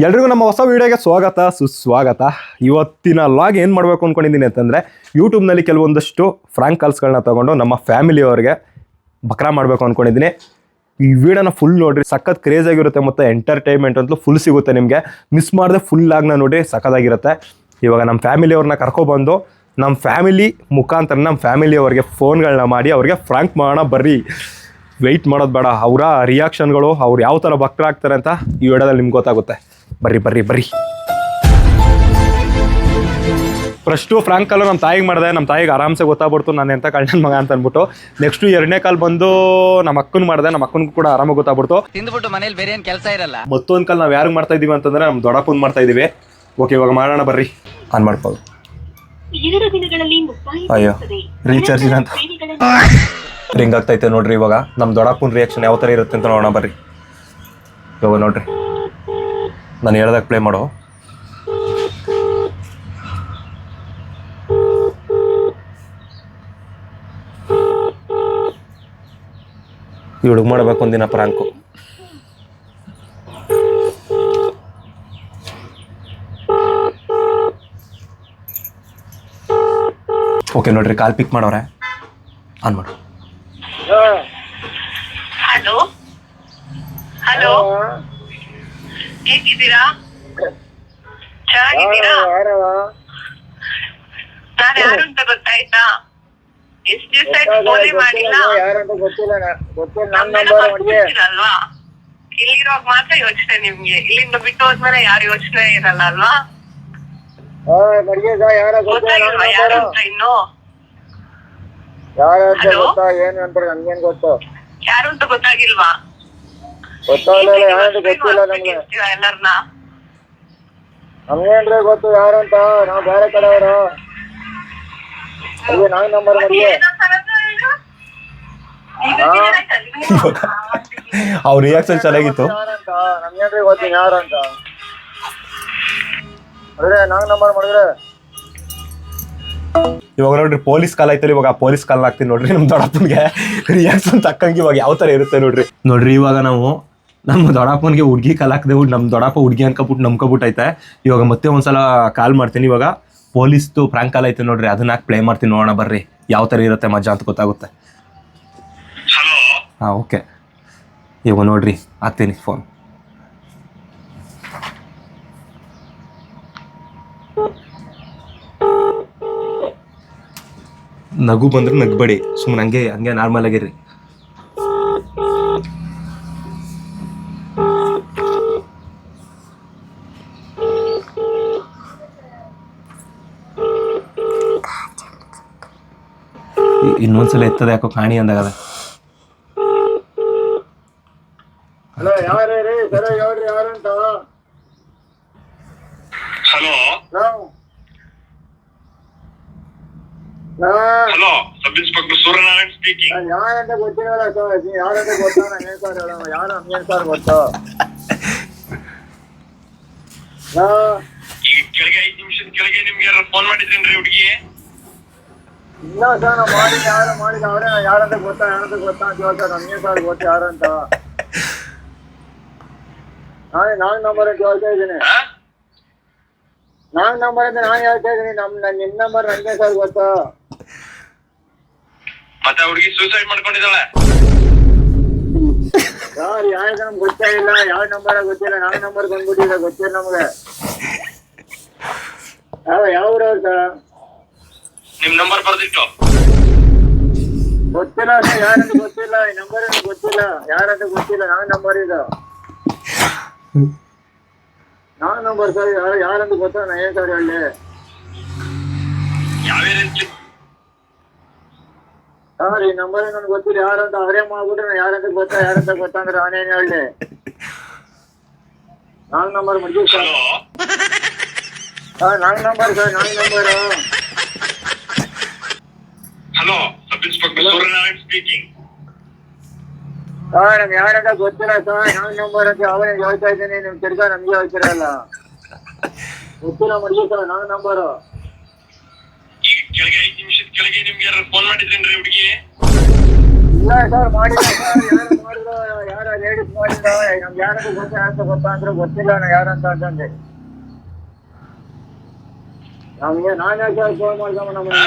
ಎಲ್ರಿಗೂ ನಮ್ಮ ಹೊಸ ವೀಡಿಯೋಗೆ ಸ್ವಾಗತ ಸುಸ್ವಾಗತ. ಇವತ್ತಿನ ಲಾಗ್ ಏನು ಮಾಡಬೇಕು ಅಂದ್ಕೊಂಡಿದ್ದೀನಿ ಅಂತಂದರೆ, ಯೂಟ್ಯೂಬ್ನಲ್ಲಿ ಕೆಲವೊಂದಷ್ಟು ಫ್ರಾಂಕ್ ಕಾಲ್ಸ್ಗಳನ್ನ ತೊಗೊಂಡು ನಮ್ಮ ಫ್ಯಾಮಿಲಿಯವ್ರಿಗೆ ಬಕ್ರಾ ಮಾಡಬೇಕು ಅಂದ್ಕೊಂಡಿದ್ದೀನಿ. ಈ ವಿಡಿಯೋನ ಫುಲ್ ನೋಡಿರಿ, ಸಖತ್ ಕ್ರೇಜಾಗಿರುತ್ತೆ ಮತ್ತು ಎಂಟರ್ಟೈನ್ಮೆಂಟ್ ಅಂತಲೂ ಫುಲ್ ಸಿಗುತ್ತೆ ನಿಮಗೆ. ಮಿಸ್ ಮಾಡದೆ ಫುಲ್ಲಾಗಿ ನೋಡಿರಿ, ಸಖತ್ತಾಗಿರುತ್ತೆ. ಇವಾಗ ನಮ್ಮ ಫ್ಯಾಮಿಲಿಯವ್ರನ್ನ ಕರ್ಕೊಬಂದು ನಮ್ಮ ಫ್ಯಾಮಿಲಿ ಮುಖಾಂತರ ನಮ್ಮ ಫ್ಯಾಮಿಲಿಯವ್ರಿಗೆ ಫೋನ್ಗಳನ್ನ ಮಾಡಿ ಅವ್ರಿಗೆ ಫ್ರಾಂಕ್ ಮಾಡೋಣ ಬರ್ರಿ. ವೆಯ್ಟ್ ಮಾಡೋದು ಬೇಡ, ಅವರ ರಿಯಾಕ್ಷನ್ಗಳು ಅವ್ರು ಯಾವ ಥರ ಬಕ್ರಾ ಆಗ್ತಾರೆ ಅಂತ ಈ ವಿಡಿಯೋದಲ್ಲಿ ನಿಮ್ಗೆ ಗೊತ್ತಾಗುತ್ತೆ. ಬರ್ರಿ ಬರ್ರಿ ಬರ್ರಿ. ಫಸ್ಟು ಫ್ರಾಂಕ್ ಕಾಲು ನಮ್ಮ ತಾಯಿಗೆ ಮಾಡಿದೆ. ನಮ್ಮ ತಾಯಿಗೆ ಆರಾಮ್ಸೆ ಗೊತ್ತಾಗ್ಬಿಡ್ತು ನಾನು ಎಂಥ ಕಳ್ಳನ ಮಗ ಅಂತ ಅಂದ್ಬಿಟ್ಟು. ನೆಕ್ಸ್ಟು ಎರಡನೇ ಕಾಲ್ ಬಂದು ನಮ್ಮ ಅಕ್ಕನ ಮಾಡಿದೆ. ನಮ್ಮ ಅಕ್ಕನಿಗೂ ಕೂಡ ಆರಾಮಾಗಿ ಗೊತ್ತಾಗ್ಬಿಡ್ತು. ತಿಂದ್ಬಿಟ್ಟು ಮನೇಲಿ ಬೇರೆ ಏನು ಕೆಲಸ ಇರಲ್ಲ. ಮತ್ತೊಂದು ಕಾಲ್ ನಾವು ಯಾರಿಗೆ ಮಾಡ್ತಾ ಇದೀವಿ ಅಂತಂದ್ರೆ ನಮ್ಮ ದೊಡ್ಡಪ್ಪನ ಮಾಡ್ತಾ ಇದೀವಿ. ಓಕೆ, ಇವಾಗ ಮಾಡೋಣ ಬರ್ರಿ. ಆನ್ ಮಾಡ್ಬೋದು. ಅಯ್ಯೋ ರೀಚಾರ್ಜ್ ಅಂತ ರಿಂಗ್ ಆಗ್ತೈತೆ ನೋಡ್ರಿ. ಇವಾಗ ನಮ್ಮ ದೊಡ್ಡಪ್ಪನ ರಿಯಾಕ್ಷನ್ ಯಾವ ಥರ ಇರುತ್ತೆ ಅಂತ ನೋಡೋಣ ಬರ್ರಿ. ಇವಾಗ ನೋಡ್ರಿ, ನಾನು ಹೇಳ್ದಾಗ ಪ್ಲೇ ಮಾಡೋ. ಈ ಹುಡುಗ ಮಾಡಬೇಕು ಒಂದಿನ ಪ್ರಾಂಕು. ಓಕೆ ನೋಡ್ರಿ, ಕಾಲ್ ಪಿಕ್ ಮಾಡೋರೆ. ಆನ್ ಮಾಡು. ಹಲೋ ಹಲೋ, ಹೇಗಿದ್ದೀರಾ? ಚೆನ್ನಾಗಿದ್ದೀರಾ? ನಾನು ಯಾರು ಅಂತ ಗೊತ್ತಾಯ್ತಾ? ಎಷ್ಟು ದಿವಸ ಆಯ್ತು ಫೋನೇ ಮಾಡಿಲ್ಲ ಅಲ್ವಾ? ಇಲ್ಲಿರುವಾಗ ಮಾತ್ರ ಯೋಚನೆ ನಿಮ್ಗೆ, ಇಲ್ಲಿಂದ ಬಿಟ್ಟು ಹೋದ್ಮೇಲೆ ಯಾರು ಯೋಚನೆ ಇರಲ್ಲ ಅಲ್ವಾ? ಗೊತ್ತಾಗಿಲ್ವಾ ಯಾರು ಅಂತ ಇನ್ನು? ಯಾರು ಅಂತ ಗೊತ್ತಾಗಿಲ್ವಾ? ಎಲ್ಲರನ್ನ ನಮ್ಗೇನ್ರಿ ಗೊತ್ತು ಯಾರು ಅಂತ. ನಾವು ಬೇರೆ ಕಡೆಯವರು. ನಾನ್ ನಂಬರ್ ಅವ್ರ ರಿಯಾಕ್ಷನ್ ಚೆನ್ನಾಗಿತ್ತು. ನಮ್ಗೇನ್ರಿ ಗೊತ್ತೀನಿ ಯಾರು ಅಂತ. ಅದ್ರೆ ನಾನ್ ನಂಬರ್ ಮಾಡಿದ್ರೆ ಇವಾಗ ನೋಡ್ರಿ ಪೊಲೀಸ್ ಕಾಲ್ ಆಯ್ತಲ್ಲ. ಇವಾಗ ಪೊಲೀಸ್ ಕಾಲ್ ಹಾಕ್ತೀನಿ ನೋಡ್ರಿ. ನಮ್ಮ ದೊಡ್ಡಪ್ಪನಿಗೆ ರಿಯಾಕ್ಷನ್ ತಕ್ಕಂಗೆ ಇವಾಗ ಯಾವ ಥರ ಇರುತ್ತೆ ನೋಡ್ರಿ. ನೋಡ್ರಿ ಇವಾಗ ನಾವು ನಮ್ಮ ದೊಡ್ಡಪ್ಪನಿಗೆ ಹುಡುಗಿ ಕಾಲ್ ಹಾಕ್ದೇವು. ನಮ್ಮ ದೊಡ್ಡಪ್ಪ ಹುಡುಗಿ ಅನ್ಕೊಬಿಟ್ಟು ನಂಬ್ಕೊಬಿಟ್ಟೈತೆ. ಇವಾಗ ಮತ್ತೆ ಒಂದ್ಸಲ ಕಾಲ್ ಮಾಡ್ತೀನಿ. ಇವಾಗ ಪೊಲೀಸ್ದು ಫ್ರಾಂಕ್ ಕಾಲ್ ಐತೆ ನೋಡ್ರಿ, ಅದನ್ನ ಹಾಕಿ ಪ್ಲೇ ಮಾಡ್ತೀನಿ. ನೋಡೋಣ ಬರ್ರಿ ಯಾವ ಥರ ಇರುತ್ತೆ ಮಜಾ ಅಂತ ಗೊತ್ತಾಗುತ್ತೆ. ಹಾಂ ಓಕೆ, ಇವಾಗ ನೋಡ್ರಿ ಹಾಕ್ತೀನಿ ಫೋನ್. ನಗು ಬಂದ್ರೆ ನಗ್ಬೇಡಿ, ಸುಮ್ಮನೆ ಹಂಗೆ ಹಂಗೆ ನಾರ್ಮಲ್ ಆಗಿರ್ರಿ. ಇನ್ನೊಂದ್ಸಲ ಎತ್ತದ ಯಾಕೋ ಕಾಣಿ ಅಂದಾಗದ. ಹಲೋ ಯಾರೇ ರೀ? ಸರಿ ಹೇಳ್ರಿ ಯಾರಂತ. Hello hello, sub inspector Suryanarayan speaking. ಯಾರಂತ ಗೊತ್ತಿರಲ್ಲ ಸರ್. ಯಾರಂತ ಗೊತ್ತಾ? ನಂಗೇನ್ ಸರ್ ಹೇಳೋಣ. ಯಾರು ನಮ್ಗೇನ್ ಸರ್ ಗೊತ್ತು? ಈಗ ಕೆಳಗೆ 5 ನಿಮಿಷದ ಕೆಳಗೆ ನಿಮ್ಗೆ ಯಾರು ಫೋನ್ ಮಾಡಿದ್ರೇನ್ರಿ ಹುಡುಗಿ? ಇಲ್ಲ ಸರ್, ನಾವು ಮಾಡಿ ಯಾರು ಮಾಡಿದ ಅವರೇ. ಯಾರಂತ ಗೊತ್ತಾ ಅಂತ ಕೇಳ್ತಾರೆ. ನಮ್ಗೇನ್ ಸರ್ ಗೊತ್ತು ಯಾರಂತ. ನಾನ್ ನಂಬರ್ ಅಂತ ಹೇಳ್ತಾ ಇದ್ದೀನಿ. ನಾನ್ ನಂಬರ್ ಅಂತ ನಾನು ಹೇಳ್ತಾ ಇದ್ದೀನಿ. ನಿಮ್ ನಂಬರ್ ನನ್ಗೆ ಸರ್ ಗೊತ್ತಾ? ಮತ್ತೆ ಹುಡುಗಿ ಸೂಸೈಡ್ ಮಾಡ್ಕೊಂಡಿದ್ದಾಳೆ ಸರ್. ಯಾರಿಗೆ ನಮ್ಗೆ ಗೊತ್ತೇ ಇಲ್ಲ. ಯಾವ ನಂಬರ್ ಗೊತ್ತಿಲ್ಲ. ನಾನ್ ನಂಬರ್ ಬಂದ್ಬಿಟ್ಟಿದೆ, ಗೊತ್ತಿಲ್ಲ ನಮ್ಗೆ. ಯಾವ ಊರವ್ರು ಸರ್? ನಿಮ್ ನಂಬರ್ ಬರ್ದಿಟ್ಟು ಗೊತ್ತಿಲ್ಲ ಸರ್. ಯಾರಂತ ಗೊತ್ತಿಲ್ಲ. ಈ ನಂಬರ್ ಗೊತ್ತಿಲ್ಲ, ಯಾರಂತ ಗೊತ್ತಿಲ್ಲ. ನಾನ್ ನಂಬರ್ ಇದು. ನಾನ್ ನಂಬರ್ ಸರ್. ಯಾರಂತ ಗೊತ್ತಾ? ನಾ ಏನ್ ಸರ್ ಹೇಳಿ? ಸರ್ ಈ ನಂಬರ್ ನನ್ಗೆ ಗೊತ್ತಿಲ್ಲ. ಯಾರಂತ ಅವರೇ ಮಾಡ್ಬಿಟ್ರೆ ಯಾರಂತ ಗೊತ್ತಾ ಅಂದ್ರೆ ನಾನೇನ್ ಹೇಳಿ? ನಾನ್ ನಂಬರ್ ಮುಗಿಸ್ ಸರ್. ನಾನ್ ನಂಬರ್ ಸರ್. ನಾನ್ number. Hello, sub inspector Suryanarayan speaking. ನಮ್ಗೆ ಯಾರಂತ ಗೊತ್ತಿಲ್ಲ ಸರ್. ನಾನ್ ನಂಬರ್ ಅಂತ ಅವರೇ ಹೇಳ್ತಾ ಇದ್ದೀನಿ. ನಿಮ್ ತಿರ್ಗಾ ನಮ್ಗೆ ಹೇಳ್ತಿರಲ್ಲ. ಗೊತ್ತಿಲ್ಲ ಮಡ್ಗಿ ಸರ್. ನಾನ್ ನಂಬರು. ಈಗ ಕೆಳಗೆ 5 ನಿಮಿಷದ ಕೆಳಗೆ ನಿಮ್ಗೆ ಯಾರು ಫೋನ್ ಮಾಡಿದ್ರೇನ್ರಿ ಹುಡುಗಿ? ಇಲ್ಲ ಇಲ್ಲ ಸರ್ ಮಾಡಿಲ್ಲ ಸರ್. ಯಾರು ಮಾಡಿದ್ರು, ಯಾರ ಲೇಡೀಸ್ ಮಾಡಿದ್ರು, ನಮ್ಗೆ ಯಾರಿಗೂ ಗೊತ್ತಾ ಅಂದ್ರೆ ಗೊತ್ತಿಲ್ಲ ನಾ ಯಾರಂತ ಅಂತಂದೆ. ನಮ್ಗೆ ನಾನ್ ಯಾಕೆ ಫೋನ್ ಮಾಡ್ದವ ನಮಗೆ?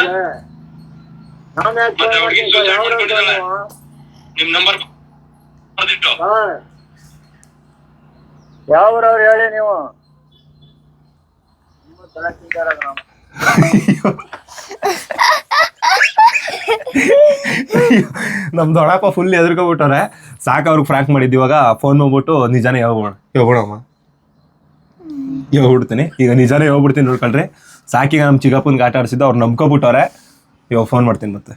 ನಾನ್ ಯಾಕೆ ಫೋನ್ ಮಾಡ್ತೀನಿ ಸರ್? ನಿಮ್ ನಂಬರ್ ಸರ್ ಯಾವ್ರವ್ರು ಹೇಳಿ ನೀವು? ನಿಮ್ಮ ತಲೆ ತಿಂತಾರಲ್ಲ ನಾವು. ನಮ್ ದೊಡ್ಡಪ್ಪ ಫುಲ್ ಎದುರ್ಕೊಬಿಟ್ಟವ್ರೆ. ಸಾಕು ಅವ್ರಿಗೆ ಫ್ರಾಂಕ್ ಮಾಡಿದ್ದು. ಇವಾಗ ಫೋನ್ ಮಾಡ್ಬಿಟ್ಟು ನಿಜಾನೇ ಹೇಳ್ಬಿಡಮ್ಮ ಹೇಳ್ಬಿಡ್ತೀನಿ. ಈಗ ನಿಜಾನೇ ಹೇಳ್ಬಿಡ್ತೀನಿ ನೋಡ್ಕೊಳ್ರಿ. ಸಾಕೀಗ ನಮ್ಮ ಚಿಕ್ಕಪ್ಪನ್ಗೆ ಆಟ ಆಡಿಸಿದ್ದು ಅವ್ರು ನಂಬ್ಕೊಬಿಟ್ಟವ್ರೆ. ಇವಾಗ ಫೋನ್ ಮಾಡ್ತೀನಿ ಮತ್ತೆ.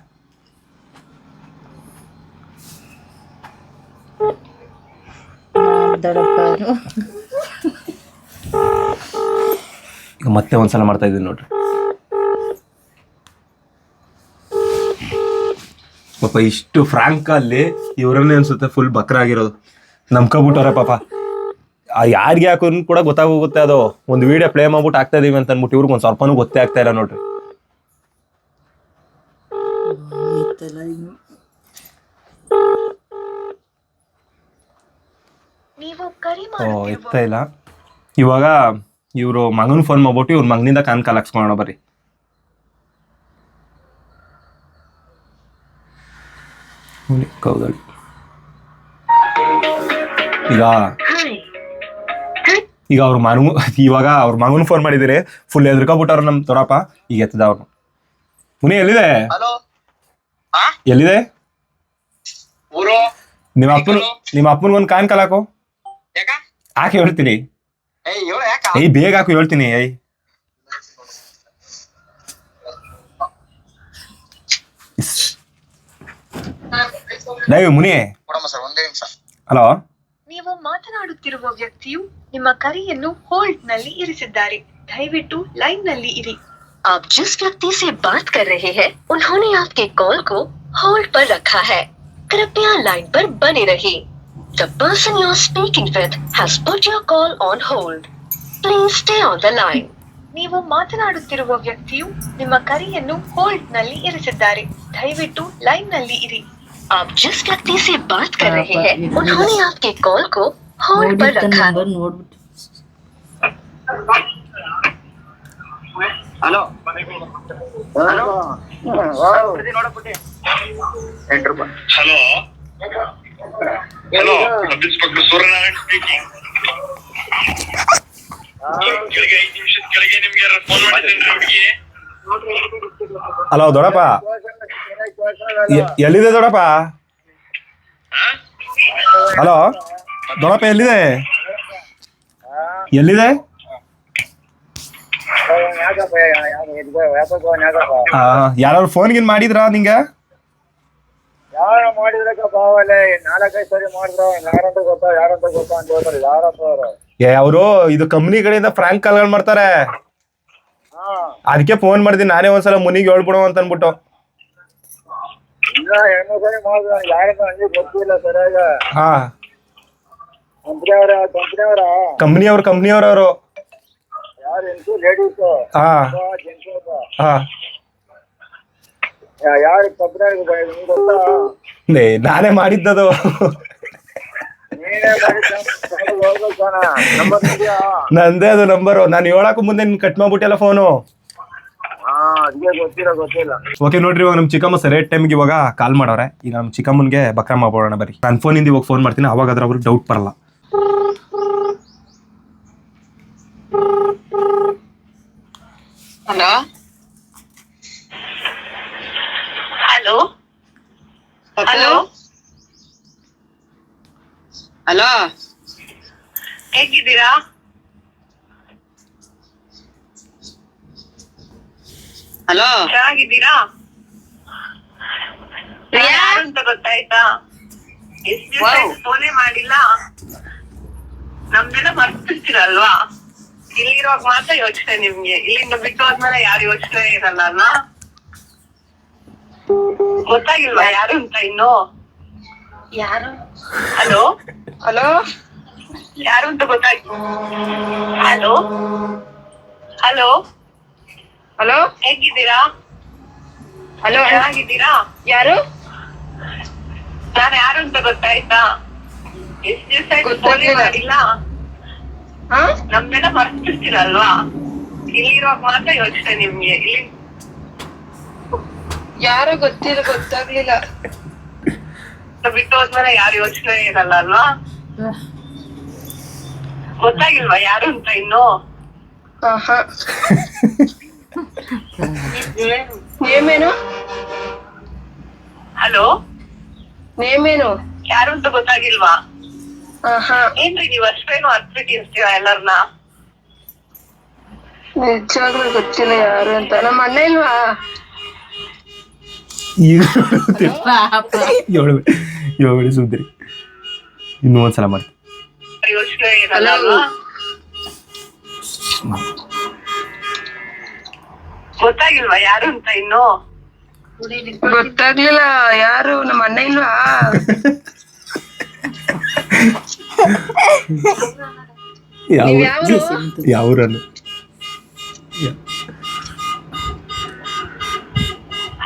ಮತ್ತೆ ಒಂದ್ಸಲ ಮಾಡ್ತಾ ಇದ್ದೀನಿ ನೋಡ್ರಿ. ಪಾಪ ಇಷ್ಟು ಫ್ರಾಂಕಲ್ಲಿ ಇವ್ರನ್ನೇ ಅನ್ಸುತ್ತೆ ಫುಲ್ ಬಕ್ರ ಆಗಿರೋದು. ನಂಬ್ಕೊಬಿಟ್ಟವ್ರೆ ಪಾಪ. ಯಾರಿಗೆ ಹಾಕೋನ್ ಕೂಡ ಗೊತ್ತಾಗೋಗುತ್ತೆ. ಅದು ಒಂದು ವಿಡಿಯೋ ಪ್ಲೇ ಮಾಡ್ಬಿಟ್ಟು ಆಗ್ತಾ ಇದೀವಿ ಅಂತ ಅಂದ್ಬಿಟ್ಟು ಇವ್ರಿಗೆ ಒಂದು ಸ್ವಲ್ಪನೂ ಗೊತ್ತೇ ಆಗ್ತಾ ಇಲ್ಲ ನೋಡ್ರಿ. ಎತ್ತಾ ಇಲ್ಲ. ಇವಾಗ ಇವರು ಮಗನ್ ಫೋನ್ ಮಾಡ್ಬಿಟ್ಟು ಇವ್ರ ಮಗನಿಂದ ಕಾಲ್ ಹಾಕ್ಸ್ಕೊಳ್ಳೋಣ ಬರ್ರಿ. ಈಗ ಅವ್ರ ಮಗನ್ ಫೋನ್ ಮಾಡಿದಿರಿ. ಫುಲ್ ಎದ್ರಕೊಬಿಟ್ಟವ್ರು ನಮ್ ದೊಡ್ಡಪ್ಪ. ಈಗ ಎತ್ತದ ಅವ್ರು. ಮುನಿ ಎಲ್ಲಿದೆ? ಎಲ್ಲಿದೆ? ನಿಮ್ಮ ಅಪ್ಪನ ಒಂದ್ ಕಾಲ್ ಹಾಕು. ಹಾಕಿ ಹೇಳ್ತೀನಿ. ಬೇಗ ಹಾಕು ಹೇಳ್ತೀನಿ. ಮುನಿ ಹಲೋ. ನೀವು ಮಾತನಾಡುತ್ತಿರುವ ವ್ಯಕ್ತಿಯು ನಿಮ್ಮ ಕರೆಯನ್ನು ಹೋಲ್ಡ್ ನಲ್ಲಿ ಇರಿಸಿದ್ದಾರೆ. ದಯವಿಟ್ಟು ಲೈನ್ ನಲ್ಲಿ ಇರಿ. आप जिस व्यक्ति से बात कर रहे हैं उन्होंने आपके कॉल को होल्ड पर रखा है. कृपया लाइन पर बने रहिए. The person you are speaking with has put your call on hold. Please stay on the line. ನೀವು ಮಾತನಾಡುತ್ತಿರುವ ವ್ಯಕ್ತಿಯು ನಿಮ್ಮ ಕರೆಯನ್ನು ಹೋಲ್ಡ್ ನಲ್ಲಿ ಇರಿಸಿದ್ದಾರೆ. ದಯವಿಟ್ಟು ಲೈನ್ ನಲ್ಲಿ ಇರಿ. आप जिस व्यक्ति से बात कर रहे हैं उन्होंने आपके कॉल को होल्ड पर रखा है. Hello hello hello sub inspector Suryanarayan speaking. ಕೆಳಗೆ 5 ನಿಮಿಷದ ಕೆಳಗೆ ನಿಮ್ಗೆ ಫೋನ್ ಮಾಡಿದ್ದೀನಿ ಹುಡುಗಿ. ಹಲೋ ದೊಡ್ಡಪ್ಪ, ಎಲ್ಲಿದೆ ದೊಡ್ಡಪ್ಪ? ಹಲೋ ದೊಡ್ಡಪ್ಪ, ಎಲ್ಲಿದೆ? ಎಲ್ಲಿದೆ? ಯಾರು ಫೋನ್ ಗಿನ್ ಮಾಡಿದ್ರಾ ನಿಂಗೆ? ಯಾರ ಮಾಡಿದ್ರಕ್ಕ ಬಾವಲೆ 4-5 ಸರಿ ಮಾಡಿದ್ರ. ಯಾರಂತ ಗೊತ್ತಾ ಅಂತ ಹೇಳ್ತಾರೆ. ಯಾರಪ್ಪ ಅವರು? ಅವರು ಇದು ಕಂಪ್ನಿ ಕಡೆಯಿಂದ ಫ್ರಾಂಕ್ ಕಾಲ್ಗಳು ಮಾಡ್ತಾರೆ. ಅದಕ್ಕೆ ಫೋನ್ ಮಾಡಿದೀನಿ ನಾನೇ ಒಂದ್ಸಲ ಮುನಿಗೆ ಹೇಳ್ಬಿಡೋ ಅಂತ ಅನ್ಬಿಟ್ಟು. ಇಲ್ಲ, 2 ಸರಿ ಮಾಡಿದ್ರ. ಯಾರಂತ ನನಗೆ ಗೊತ್ತಿಲ್ಲ ಸರಿಯಾಗ. ಹಾ, ಕಂಪ್ನಿಯವರು ಯಾರು ಹೆಂಗಸು ಲೇಡೀಸ್? ಹಾ ಹಾ, ಯಾರು ಕಂಪ್ನಿ ಗೊತ್ತಾ? ನಾನೇ ಮಾಡಿದ್ದದು. ನೀನೇ ನಂಬರ್ ಇದೆಯಾ? ನಂದೇ ಅದು ನಂಬರು. ನಾನು ಹೇಳಕ್ಕೂ ಮುಂದೆ ನಿನ್ ಕಟ್ ಮಾಡ್ಬಿಟ್ಟೆಲ್ಲ ಫೋನು. ಗೊತ್ತಿಲ್ಲ. ಓಕೆ ನೋಡ್ರಿ, ಇವಾಗ ನಮ್ ಚಿಕ್ಕಮ್ಮ ಸರಿಯಾದ ಟೈಮ್ಗೆ ಇವಾಗ ಕಾಲ್ ಮಾಡೋರೆ. ಈಗ ನಮ್ ಚಿಕ್ಕಮ್ಮನ್ಗೆ ಬಕ್ರ ಮಾಡ್ಬೋಣ ಬರೀ. ನನ್ನ ಫೋನಿಂದ ಇವಾಗ ಫೋನ್ ಮಾಡ್ತೀನಿ, ಅವಾಗಾದ್ರೆ ಅವ್ರಿಗೆ ಡೌಟ್ ಬರಲ್ಲ. ಹಲೋ ಹಲೋ ಹಲೋ ಹಲೋ, ಹೇಗಿದ್ದೀರಾ? ಹಲೋ, ಚೆನ್ನಾಗಿದ್ದೀರಾ? ಯಾರು ಅಂತ ಗೊತ್ತಾಯ್ತಾ? ಎಷ್ಟು ಫೋನೇ ಮಾಡಿಲ್ಲ. ನಮ್ದೆಲ್ಲ ಮರ್ತಿರ್ತೀರಲ್ವಾ? ಇಲ್ಲಿರುವಾಗ ಮಾತ್ರ ಯೋಚನೆ ನಿಮ್ಗೆ. ಇಲ್ಲಿಂದ ಬಿಟ್ಟು ಹೋದ್ಮೇಲೆ ಯಾರು ಯೋಚನೆ ಇರಲ್ಲ ಅಲ್ವಾ? ಗೊತ್ತಾಗಿಲ್ವಾ ಯಾರು ಅಂತ ಇನ್ನು? ಯಾರು? ಹಲೋ ಹಲೋ, ಯಾರು ಅಂತ ಗೊತ್ತಾಯ್ತು? ಹಲೋ ಹಲೋ ಹಲೋ, ಹೇಗಿದ್ದೀರಾ? ಹಲೋ, ಚೆನ್ನಾಗಿದ್ದೀರಾ? ಯಾರು? ನಾನು ಯಾರು ಅಂತ ಗೊತ್ತಾಯ್ತಾ? ಎಷ್ಟ್ ದಿವಸ ಆಯ್ತು ಫೋನೇ ಮಾಡಿಲ್ಲ. ನಮ್ನೆಲ್ಲ ಮರ್ತಿರ್ತೀರಲ್ವಾ? ಇಲ್ಲಿರುವಾಗ ಮಾತ್ರ ಯೋಚನೆ ನಿಮ್ಗೆ. ಇಲ್ಲಿ ಯಾರೋ ಗೊತ್ತಾಗ್ಲಿಲ್ಲ. ಬಿಟ್ಟು ಹೋದ್ಮೇಲೆ ಯಾರು ಯೋಚನೆ ಇರಲ್ಲ ಅಲ್ವಾ? ಗೊತ್ತಾಗಿಲ್ವಾ ಯಾರು ಅಂತ ಇನ್ನು? ನೇಮೇನು? ಹಲೋ, ನೇಮೇನು? ಯಾರು ಅಂತ ಗೊತ್ತಾಗಿಲ್ವಾ? ಏನ್ರಿ ನೀವ್ ಅಷ್ಟೇನು ಅರ್ತ್ಬಿಟ್ಟಿರ್ತೀರ ಎಲ್ಲರನ್ನ? ನಿಜವಾಗ್ಲೂ ಗೊತ್ತಿಲ್ಲ ಯಾರು ಅಂತ. ನಮ್ಮ ಅಣ್ಣ ಇಲ್ವಾ? ಈಗ ಏಳು ಸುದ್ದಿರಿ ಇನ್ನೂ ಒಂದ್ಸಲ ಮಾಡ್ತೀನಿ. ಯೋಚನೆ ಇರಲ್ಲ ಅಲ್ವಾ? ಗೊತ್ತಾಗಿಲ್ವಾ ಯಾರು ಅಂತ ಇನ್ನು? ಗೊತ್ತಾಗ್ಲಿಲ್ಲ ಯಾರು. ನಮ್ಮ ಅಣ್ಣ ಇಲ್ವಾ? ಯಾವ್ರನ್ನು?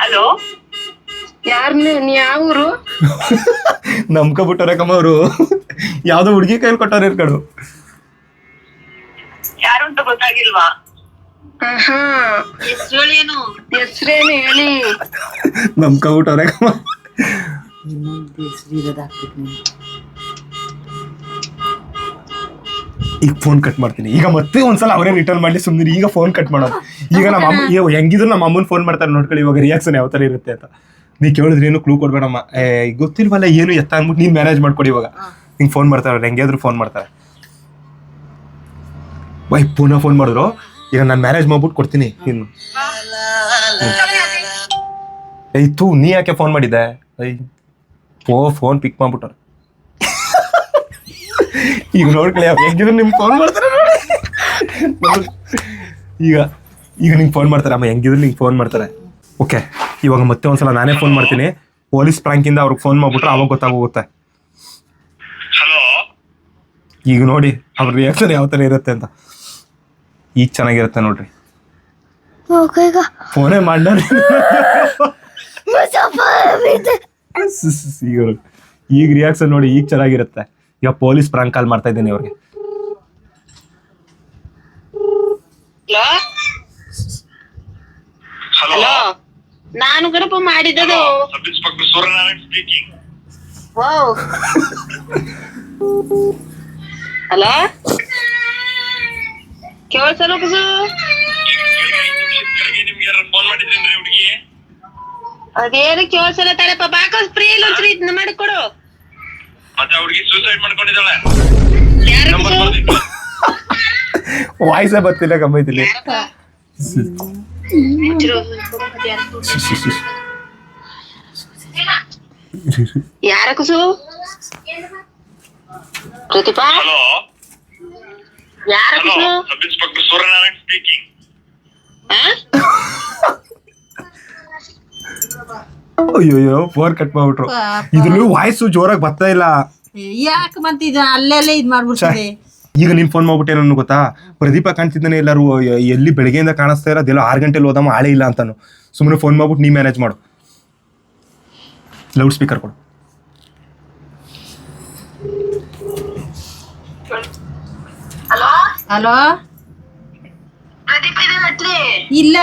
ಹಲೋ, ಯಾರನ್ನ? ನೀ ಯಾವ ಊರು? ನಂಬ್ಕೊಬಿಟ್ಟವ್ರೆ ಕಮ್ಮ ಅವರು. ಯಾವ್ದೋ ಹುಡುಗಿ ಕೈಲಿ ಕೊಟ್ಟವ್ರೆ ಕಡು. ಯಾರು ಅಂತ ಗೊತ್ತಾಗಿಲ್ವಾ? ಹೆಸ್ರೇನು ಹೇಳಿ. ನಂಬ್ಕೊಬಿಟ್ಟವ್ರೆ ಕಮ್ಮ. ಈಗ ಫೋನ್ ಕಟ್ ಮಾಡ್ತೀನಿ. ಈಗ ಮತ್ತೆ ಒಂದ್ಸಲ ಅವರೇ ರಿಟರ್ನ್ ಮಾಡ್ಲಿ ಸುಮ್ಮನೆ. ಈಗ ಫೋನ್ ಕಟ್ ಮಾಡೋದು. ಈಗ ನಮ್ಮ ಅಮ್ಮ ಹೆಂಗಿದ್ರು ನಮ್ಮ ಅಮ್ಮನ ಫೋನ್ ಮಾಡ್ತಾರೆ ನೋಡ್ಕೊಳ್ಳಿ. ಇವಾಗ ರಿಯಾಕ್ಷನ್ ಯಾವ ಥರ ಇರುತ್ತೆ ಅಂತ ನೀ ಕೇಳಿದ್ರೆ ಏನು ಕ್ಲೂ ಕೊಡ್ಬೇಡಮ್ಮ. ಗೊತ್ತಿಲ್ವಲ್ಲ ಏನು ಎತ್ತ ಅಂದ್ಬಿಟ್ಟು ನೀನು ಮ್ಯಾನೇಜ್ ಮಾಡ್ಕೊಡಿ. ಇವಾಗ ಹಿಂಗೆ ಫೋನ್ ಮಾಡ್ತಾರೆ, ಹೆಂಗಾದ್ರು ಫೋನ್ ಮಾಡ್ತಾರೆ. ಬೈ ಪುನಃ ಫೋನ್ ಮಾಡಿದ್ರು. ಈಗ ನಾನು ಮ್ಯಾನೇಜ್ ಮಾಡ್ಬಿಟ್ಟು ಕೊಡ್ತೀನಿ ಇನ್ನು. ಏಯ್ತು ನೀ ಯಾಕೆ ಫೋನ್ ಮಾಡಿದ್ದೆ? ಫೋನ್ ಪಿಕ್ ಮಾಡ್ಬಿಟ್ಟಾರೆ. ಈಗ ನೋಡ್ಕೊಳ್ಳಿ ಹೆಂಗಿದ್ರು ನಿಮ್ಗೆ ಫೋನ್ ಮಾಡ್ತಾರೆ ನೋಡಿ. ಈಗ ನಿಂಗೆ ಫೋನ್ ಮಾಡ್ತಾರೆ ಅಮ್ಮ. ಹೆಂಗಿದ್ರು ನಿಂಗೆ ಫೋನ್ ಮಾಡ್ತಾರೆ. ಓಕೆ, ಇವಾಗ ಮತ್ತೆ ಒಂದ್ಸಲ ನಾನೇ ಫೋನ್ ಮಾಡ್ತೀನಿ. ಪೊಲೀಸ್ ಪ್ರ್ಯಾಂಕಿಂದ ಅವ್ರಿಗೆ ಫೋನ್ ಮಾಡ್ಬಿಟ್ರೆ ಅವಾಗ ಗೊತ್ತಾಗೋಗುತ್ತೆ. ಹಲೋ, ಈಗ ನೋಡಿ ಅವ್ರ ರಿಯಾಕ್ಷನ್ ಯಾವ ಥರ ಇರುತ್ತೆ ಅಂತ. ಈಗ ಚೆನ್ನಾಗಿರುತ್ತೆ ನೋಡ್ರಿ. ಫೋನೇ ಮಾಡ. ಈಗ ರಿಯಾಕ್ಷನ್ ನೋಡಿ ಈಗ ಚೆನ್ನಾಗಿರುತ್ತೆ. ಈಗ ಪೊಲೀಸ್ ಪ್ರಾಂಕ್ ಕಾಲ್ ಮಾಡ್ತಾ ಇದ್ದೀನಿ ಅವ್ರಿಗೆ. ಹಲೋ, ನಾನು ಗಣಪ ಮಾಡಿದ್ದು. Sub inspector Suryanarayan speaking. Hello, ಕೇಳ್ಸಲ್ಲ ಕುಸು? ಕೆಳಗೆ ನಿಮ್ಗೆ ಫೋನ್ ಮಾಡಿದ್ರೇನ್ರಿ ಹುಡುಗಿ? ಅದೇನು ಕೇಳ್ಸಲ್ಲ ತಡಪ್ಪ. ಬಾಕಸ್ ಫ್ರೀ ಇಲ್ಲ ಒಂದ್ಸರಿ ಇದನ್ನ ಮಾಡಿಕೊಡು. ಮತ್ತೆ ಹುಡುಗಿ ಸೂಸೈಡ್ ಮಾಡ್ಕೊಂಡಿದ್ದಾಳೆ. ಯಾರು ನಂಬರ್ ಕುಸು? ಬರ್ದಿತ್ತು. ವಾಯ್ಸೇ ಬರ್ತಿಲ್ಲ ಗಮ್ಮೈತಿಲಿ. ಯಾರ ಕುಸು? ಪ್ರತಿಭಾ? ಹಲೋ, ಯಾರ ಹಲೋ, ಕುಸು? Sub inspector Suryanarayan speaking. ಅಯ್ಯೋ ಫೋನ್ ಕಟ್ ಮಾಡ್ಬಿಟ್ರು. ಇದ್ರಲ್ಲೂ ವಾಯ್ಸು ಜೋರಾಗಿ ಬರ್ತಾ ಇಲ್ಲ. ಯಾಕೆ ಮತ್ತೆ ಇದು ಅಲ್ಲೆಲ್ಲ ಇದ್ ಮಾಡ್ಬಿಡ್ತಿದೆ. ಈಗ ನೀನ್ ಫೋನ್ ಮಾಡ್ಬಿಟ್ಟೆ ನನ್ನ ಗೊತ್ತಾ? ಪ್ರದೀಪ ಕಾಣ್ತಿದ್ದಾನೆ ಎಲ್ಲರೂ. ಎಲ್ಲಿ ಬೆಳಗ್ಗೆಯಿಂದ ಕಾಣಿಸ್ತಾ ಇಲ್ಲ. ಅದೆಲ್ಲ 6 ಗಂಟೆಲಿ ಹೋದಮ್ಮ ಆಳೆ ಇಲ್ಲ ಅಂತಾನು. ಸುಮ್ಮನೆ ಫೋನ್ ಮಾಡ್ಬಿಟ್ಟು ನೀ ಮ್ಯಾನೇಜ್ ಮಾಡು. ಲೌಡ್ ಸ್ಪೀಕರ್ ಕೊಡು. ಹಲೋ, ಪ್ರದೀಪ್ ಇದೆ ಇಲ್ಲ